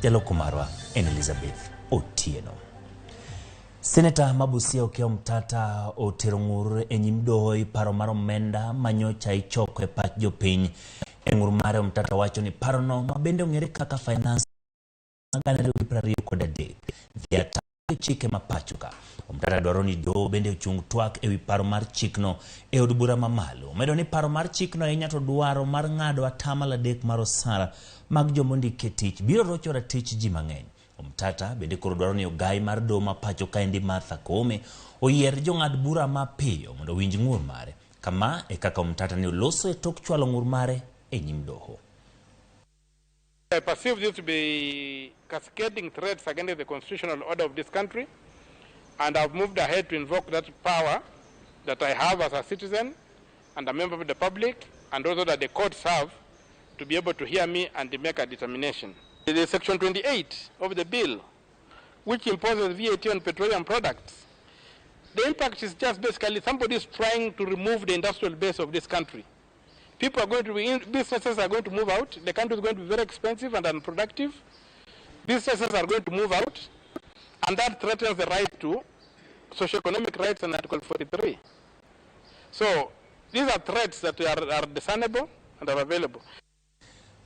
Jaloko marwa en Elizabeth Otieno. Senator Mabusia Okiya Omtatah otero ng'ur e nyim doho e paro mar omenda manyocha ichoko e pach jopiny. E ng'ur mare Omtatah wacho ni paro no mabende ong'ere kaka finance magana 2023 dhi atako chike ma pachoka. Omtatah dwaro ni doho bende ochung twak e wi paro mar chikno e od bura mamalo. Omedo ni paro mar chikno ahinya to dwaro mar ng'ado atamalo 3 mar osara mag jomondike tich biro rocho ratich ji mang'eny. Omtatah bende koro dwaro ni ogai mar doho ma pacho kaendi Martha Koome oyier jong'ad bura mapiyo mondo winj ng'ur mare. Kama e kaka Omtatah ne oloso e tok chwalo ng'ur mare e nyim doho. I perceive this to be cascading threats against the constitutional order of this country, and I've moved ahead to invoke that power that I have as a citizen and a member of the public, and also that the courts have, to be able to hear me and to make a determination. There is Section 28 of the bill, which imposes VAT on petroleum products. The impact is just basically somebody is trying to remove the industrial base of this country. People are going to be businesses are going to move out. The country is going to be very expensive and unproductive. Businesses are going to move out, and that threatens the right to socio-economic rights in Article 43. So these are threats that are discernible and are available.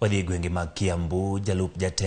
Wadhi gwenge mag Kiambu, jalup jatend